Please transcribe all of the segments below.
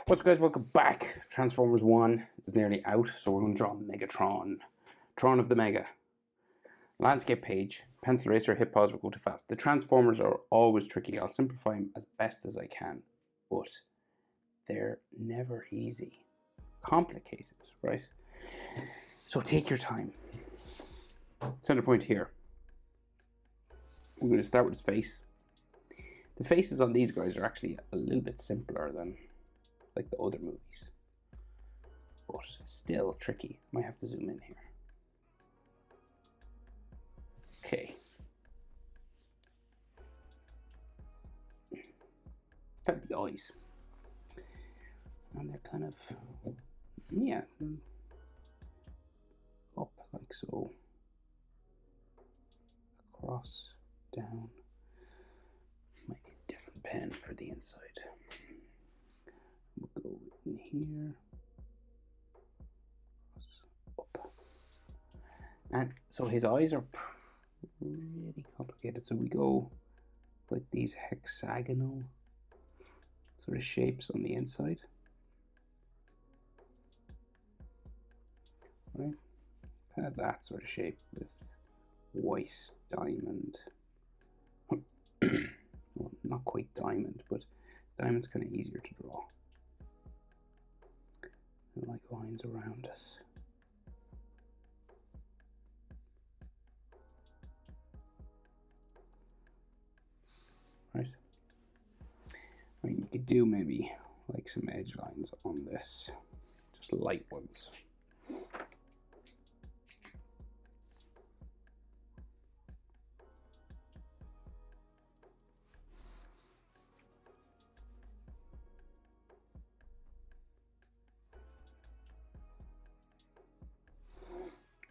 What's up guys, welcome back. Transformers 1 is nearly out, so we're going to draw Megatron. Tron of the Mega. Landscape page, pencil eraser, hit pause, we'll go too fast. The Transformers are always tricky. I'll simplify them as best as I can, but they're never easy. Complicated, right? So take your time. Center point here. We're going to start with his face. The faces on these guys are actually a little bit simpler than like the other movies, but still tricky. Might have to zoom in here. Okay. Start with the eyes. And they're kind of, yeah, up like so. Across, down. Might need a different pen for the inside. We'll go in here. Up. And so his eyes are pretty complicated. So we go like these hexagonal sort of shapes on the inside. Right? Kind of that sort of shape with white diamond. Well, not quite diamond, but diamond's kind of easier to draw. And like lines around us. Right. I mean, you could do maybe like some edge lines on this, just light ones.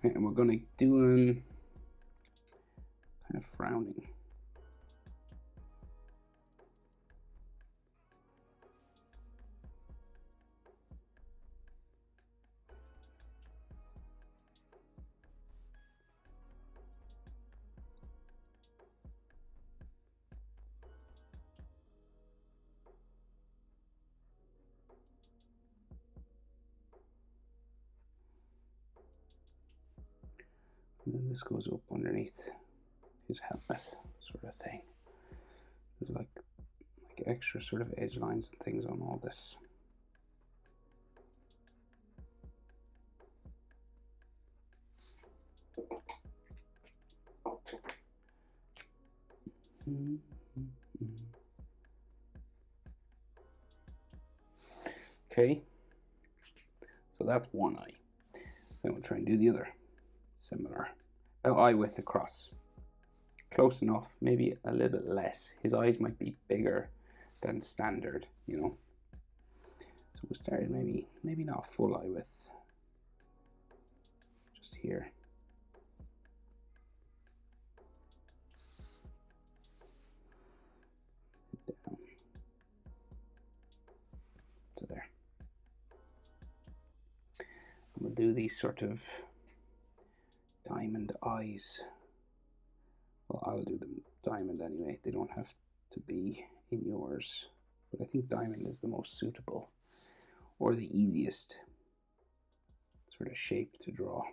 And we're going to do him kind of frowning. And then this goes up underneath his helmet, sort of thing. There's like extra sort of edge lines and things on all this. Okay, so that's one eye. Then we'll try and do the other. Similar. About eye width across. Close enough, maybe a little bit less. His eyes might be bigger than standard, you know. So we'll start maybe not full eye width. Just here. Down. So there. And we'll do these sort of diamond eyes. Well, I'll do them diamond anyway. They don't have to be in yours, but I think diamond is the most suitable or the easiest sort of shape to draw.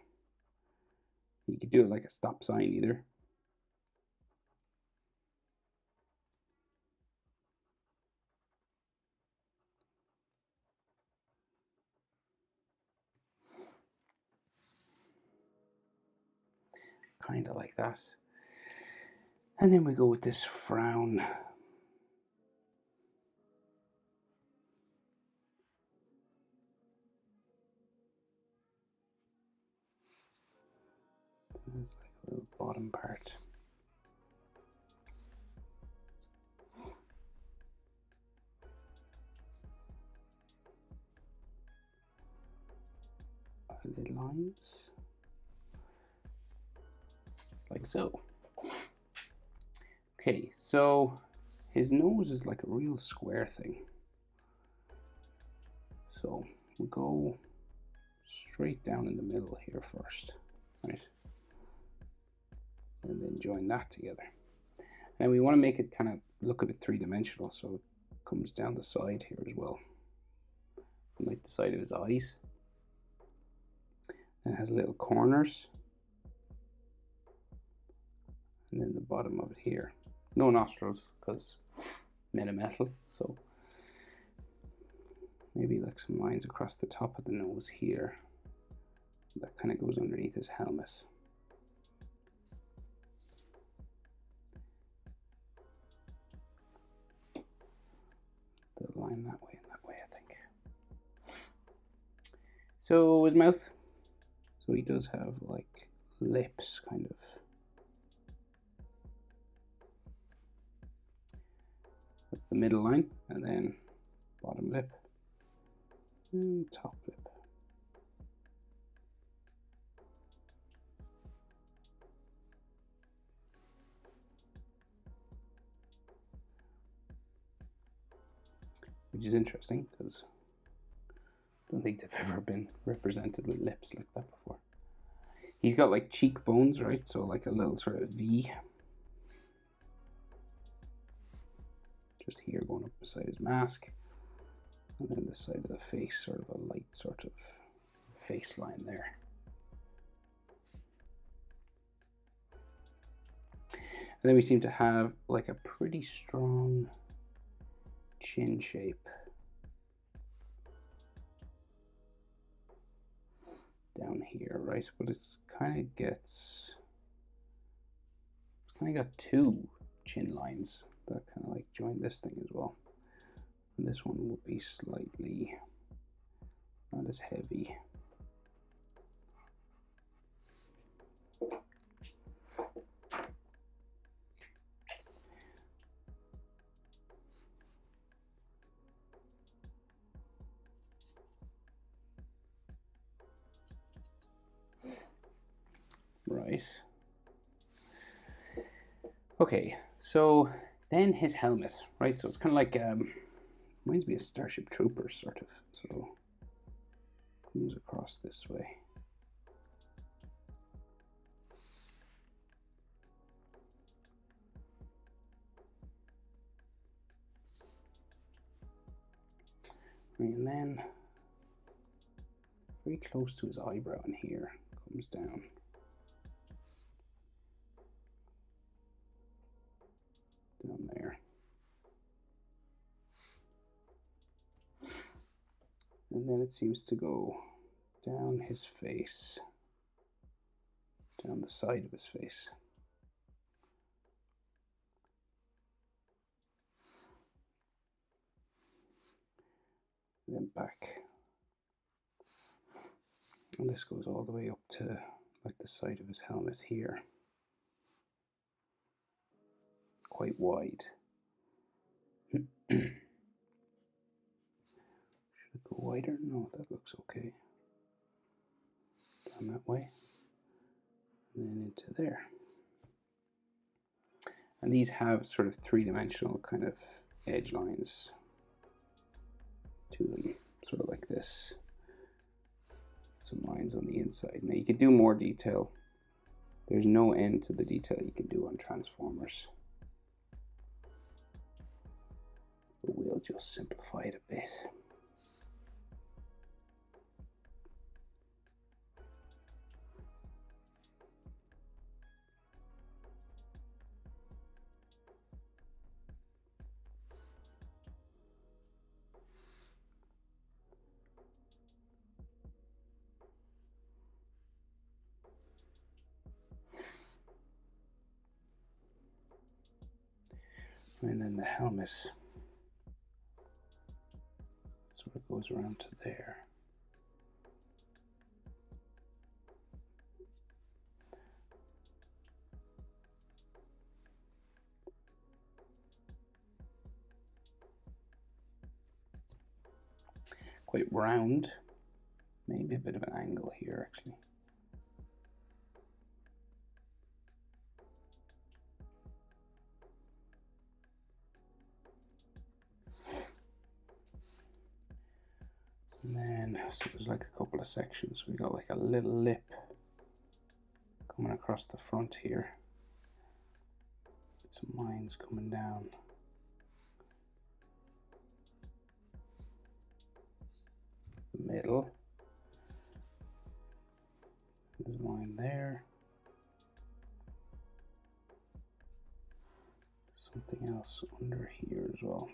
You could do it like a stop sign either. Kind of like that. And then we go with this frown. There's like a little bottom part. Eyelid lines. Like so. Okay, so his nose is like a real square thing. So we'll go straight down in the middle here first, right? And then join that together. And we want to make it kind of look a bit three-dimensional, so it comes down the side here as well. on like the side of his eyes. And it has little corners. And then the bottom of it here. No nostrils, because made of metal, so maybe like some lines across the top of the nose here. That kind of goes underneath his helmet. The line that way and that way, I think. So his mouth. So he does have like lips, kind of. That's the middle line, and then bottom lip and top lip. Which is interesting because I don't think they've ever been represented with lips like that before. He's got like cheekbones, right? So like a little sort of V. Just here going up beside his mask. And then this side of the face, sort of a light sort of face line there. And then we seem to have like a pretty strong chin shape down here, right? But it's kind of got two chin lines that kind of like join this thing as well. And this one will be slightly not as heavy. Right. Okay, so then his helmet, right? So it's kind of like, reminds me of Starship Troopers, sort of. So comes across this way. And then very close to his eyebrow in here, comes down. Down there. And then it seems to go down his face, down the side of his face. And then back. And this goes all the way up to like the side of his helmet here. Quite wide. Should it go wider? No, that looks okay. Down that way. And then into there. And these have sort of three-dimensional kind of edge lines to them, sort of like this. Some lines on the inside. Now you could do more detail. There's no end to the detail you can do on Transformers. But we'll just simplify it a bit. And then the helmet sort of goes around to there. Quite round, maybe a bit of an angle here actually. And then, so there's like a couple of sections. We got like a little lip coming across the front here. Some lines coming down. middle. There's a line there. Something else under here as well.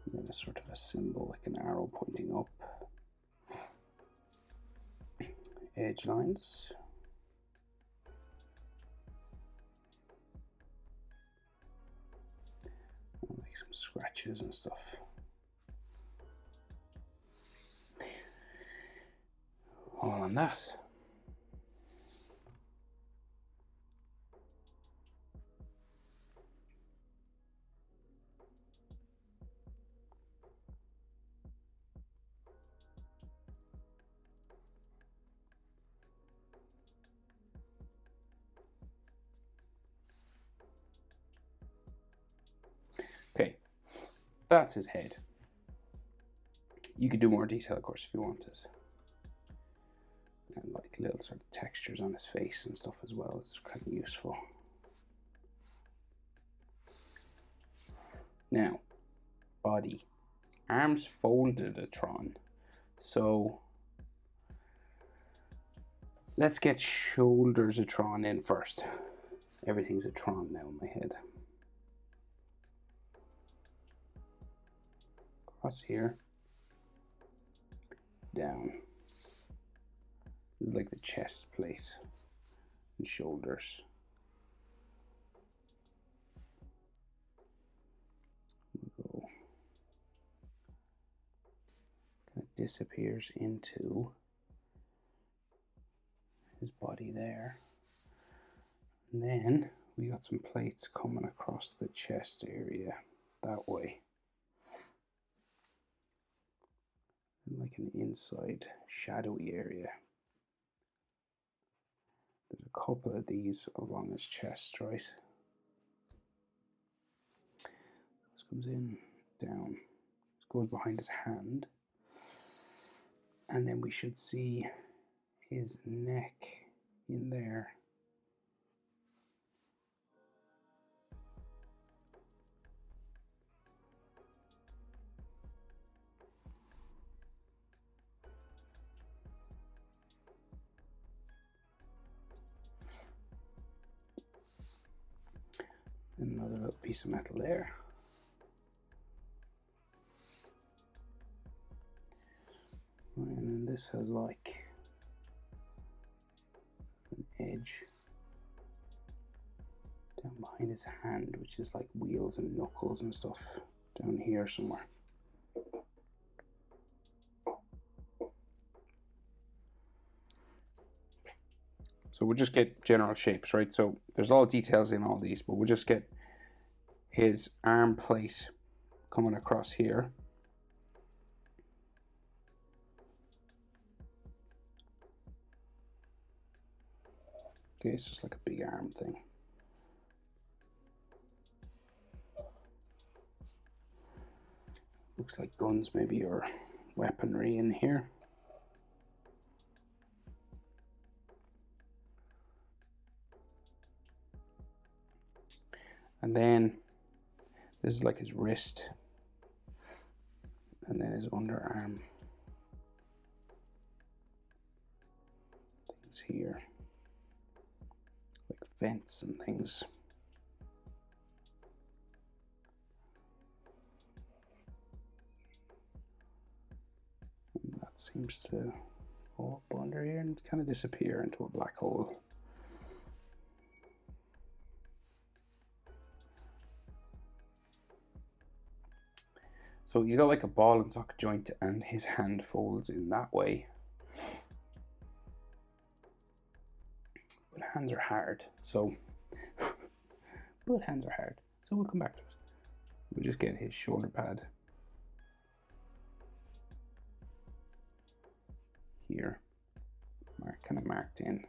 And then a sort of a symbol, like an arrow pointing up. Edge lines. I'll make some scratches and stuff. All on that. Okay, that's his head. You could do more detail, of course, if you wanted. And like little sort of textures on his face and stuff as well. It's kind of useful. Now, body. Arms folded a Tron. So let's get shoulders a Tron in first. Everything's a Tron now in my head. Across here. Down. This is like the chest plate and shoulders. We'll go. Kind of disappears into his body there. And then we got some plates coming across the chest area that way. And like an inside shadowy area. There's a couple of these along his chest, right? This comes in, down, this goes behind his hand. And then we should see his neck in there. Another little piece of metal there. Right, and then this has like an edge down behind his hand, which is like wheels and knuckles and stuff down here somewhere. So we'll just get general shapes, right? So there's all details in all these, but we'll just get his arm plate coming across here. Okay, it's just like a big arm thing. Looks like guns maybe, or weaponry in here. And then this is like his wrist, and then his underarm. Things here, like vents and things. And that seems to go up under here and kind of disappear into a black hole. So he's got like a ball and socket joint, and his hand folds in that way. But hands are hard, so we'll come back to it. We'll just get his shoulder pad here, kind of marked in.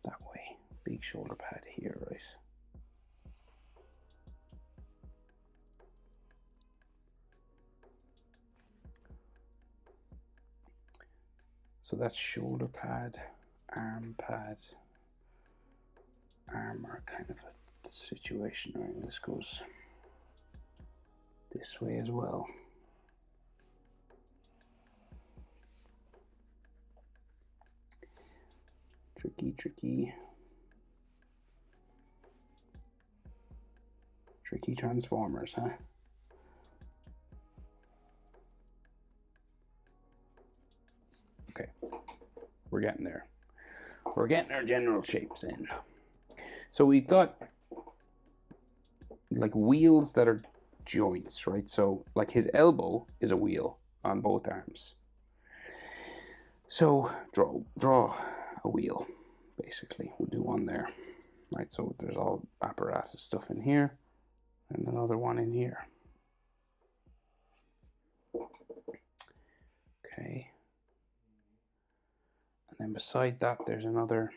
That way, big shoulder pad here, right? So that's shoulder pad, arm pad, armor kind of a situation. Right, and this goes this way as well. Tricky, tricky. Tricky Transformers, huh? Okay, we're getting there. We're getting our general shapes in. So we've got like wheels that are joints, right? So like his elbow is a wheel on both arms. So draw a wheel, basically. We'll do one there, right? So there's all apparatus stuff in here and another one in here. Okay. And then beside that, there's another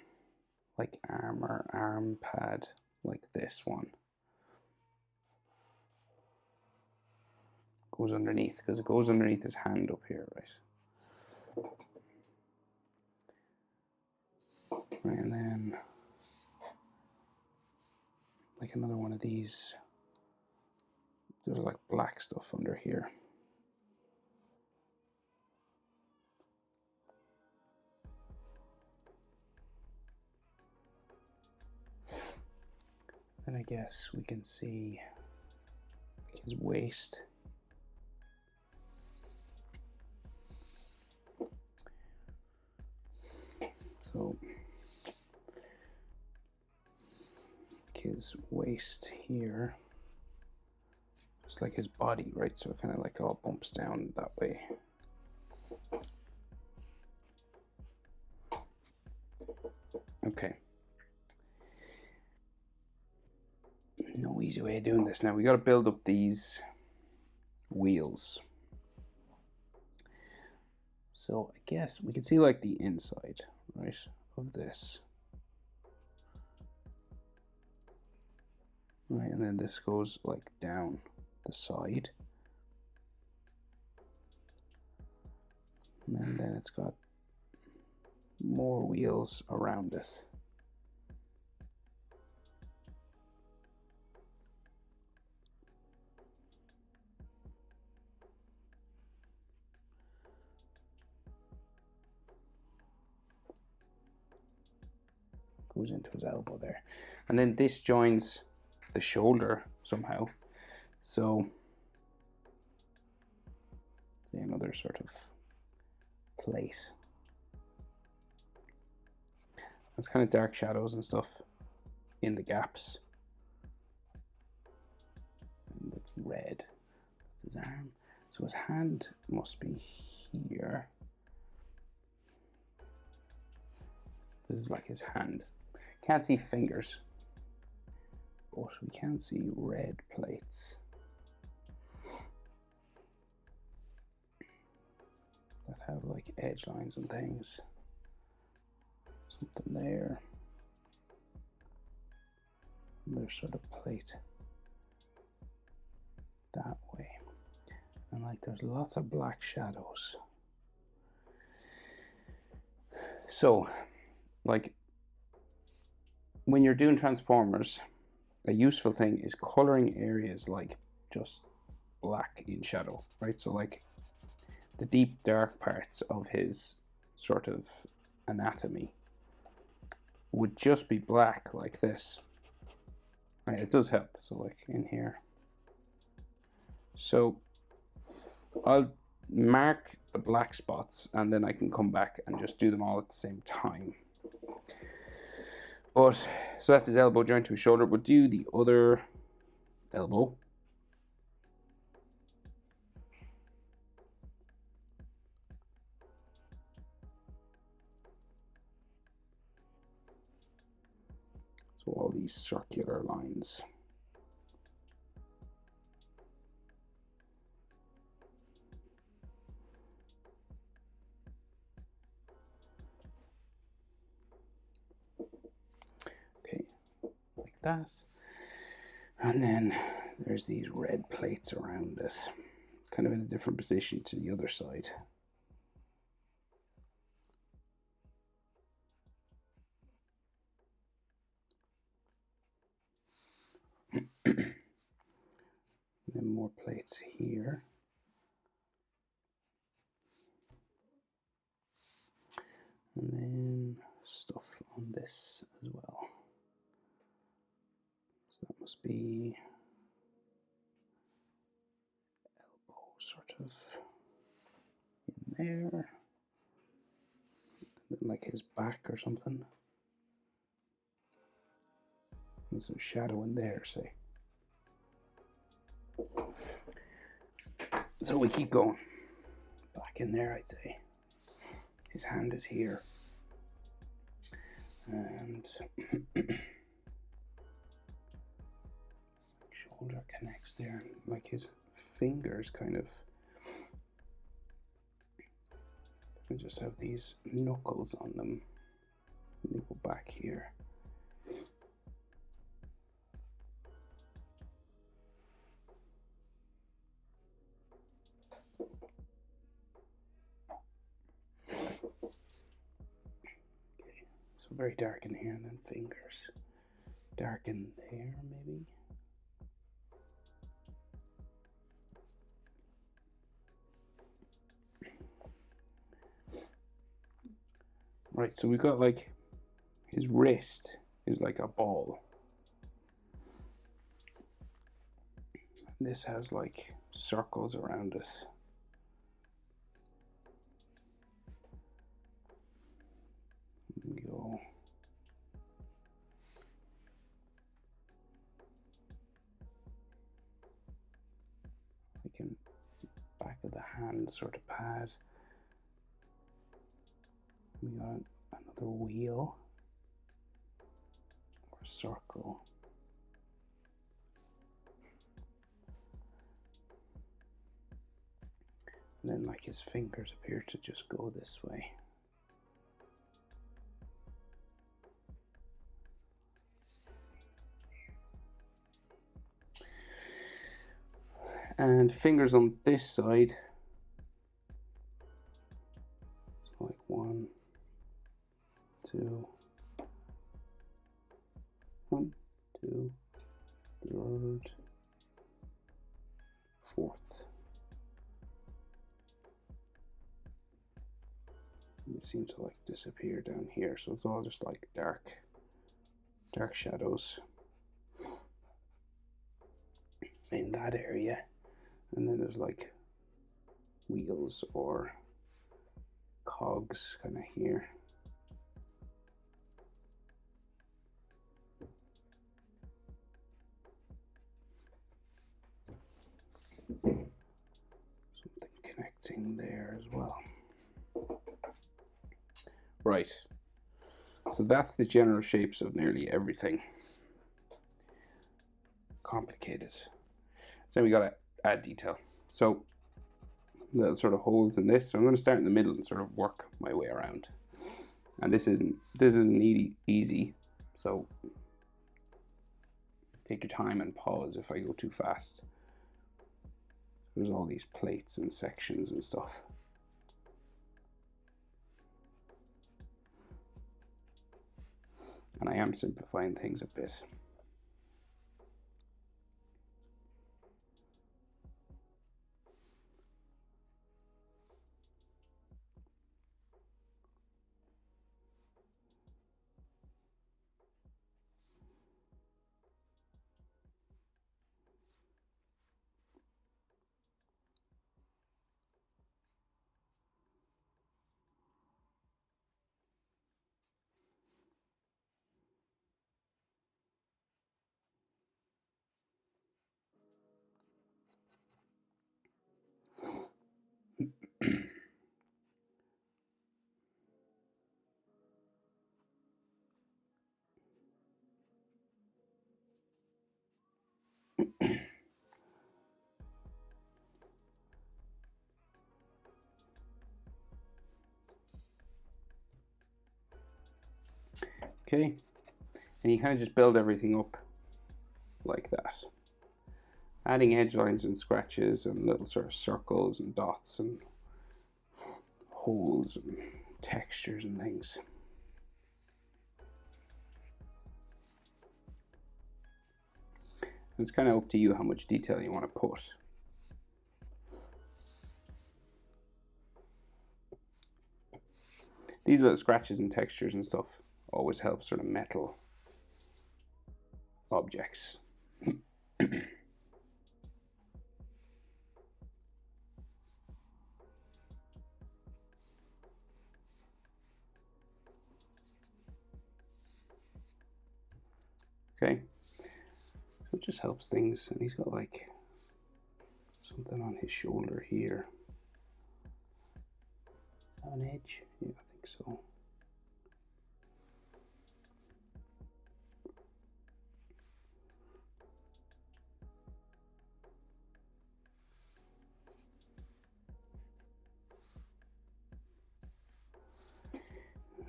like arm pad like this one. Goes underneath, because it goes underneath his hand up here, right? Right, and then like another one of these. There's like black stuff under here. And I guess we can see his waist. So his waist here, just like his body, right? So it kind of like all bumps down that way. Okay. No easy way of doing this. Now we got to build up these wheels. So I guess we can see like the inside, right, of this. Right, and then this goes like down the side. And then it's got more wheels around it. Goes into his elbow there. And then this joins the shoulder somehow. So see another sort of plate. It's kind of dark shadows and stuff in the gaps. And it's red. That's his arm. So his hand must be here. This is like his hand. Can't see fingers, but we can see red plates that have like edge lines and things. Something there. Another sort of plate that way. And like there's lots of black shadows. So like when you're doing Transformers, a useful thing is coloring areas like just black in shadow, right? So like the deep dark parts of his sort of anatomy would just be black like this. Right, it does help. So like in here. So I'll mark the black spots and then I can come back and just do them all at the same time. But so that's his elbow joint to his shoulder. We'll do the other elbow. So all these circular lines. That, and then there's these red plates around it, kind of in a different position to the other side. Then more plates here. And then stuff on this as well. So that must be elbow sort of in there. And then like his back or something. And some shadow in there, say. So we keep going. Back in there, I'd say. His hand is here. And shoulder connects there. Like his fingers kind of. We just have these knuckles on them. And they go back here. So very dark in here, and then fingers. Dark in there, maybe. Right, so we've got like his wrist is like a ball. And this has like circles around it. We go. Like in back of the hand sort of pad. We got another wheel or circle. And then like his fingers appear to just go this way. And fingers on this side. So like 1, 2, 1, 2, 3rd, 4th. It seems to like disappear down here, so it's all just like dark shadows in that area. And then there's like wheels or cogs kind of here. Something connecting there as well. Right. So that's the general shapes of nearly everything. Complicated. So then we gotta add detail. So little sort of holes in this. So I'm going to start in the middle and sort of work my way around. And this isn't easy. So take your time and pause if I go too fast. There's all these plates and sections and stuff. And I am simplifying things a bit. Okay, and you kind of just build everything up like that. Adding edge lines and scratches and little sort of circles and dots and holes and textures and things. It's kind of up to you how much detail you want to put. These little scratches and textures and stuff always help sort of metal objects. Okay, so it just helps things. And he's got like something on his shoulder here. An edge? Yeah, I think so.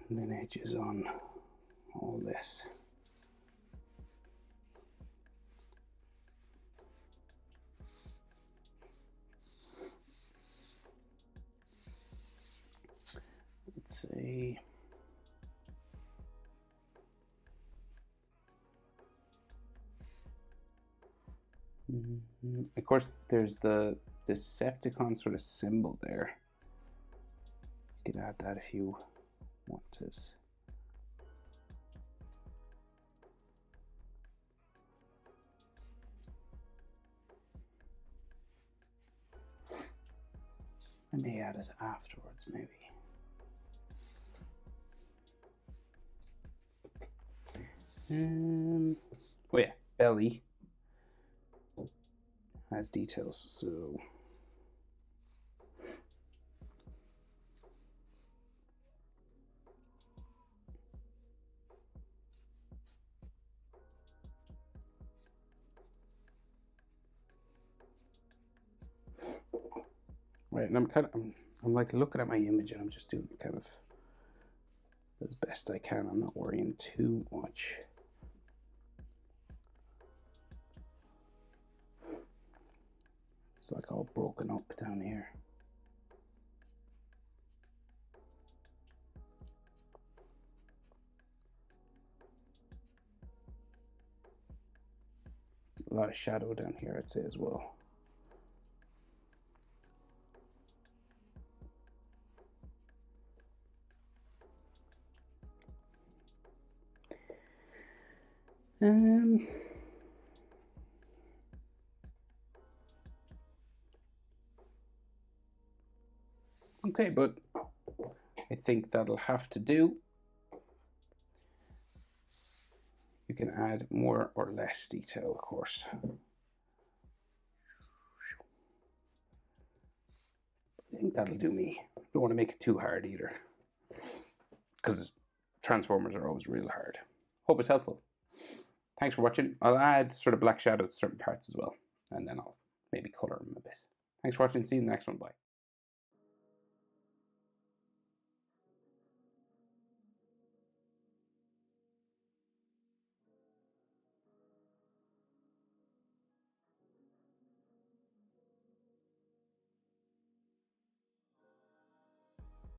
And then edges on all this. Let's see. Of course, there's the Decepticon sort of symbol there. You could add that if you wanted. I may add it afterwards, maybe. Oh yeah, belly has details, so right. And I'm like looking at my image, and I'm just doing kind of as best I can. I'm not worrying too much. It's like all broken up down here. A lot of shadow down here, I'd say, as well. Okay, but I think that'll have to do. You can add more or less detail, of course. I think that'll do me. Don't want to make it too hard either, because Transformers are always real hard. Hope it's helpful. Thanks for watching. I'll add sort of black shadow to certain parts as well, and then I'll maybe color them a bit. Thanks for watching. See you in the next one. Bye.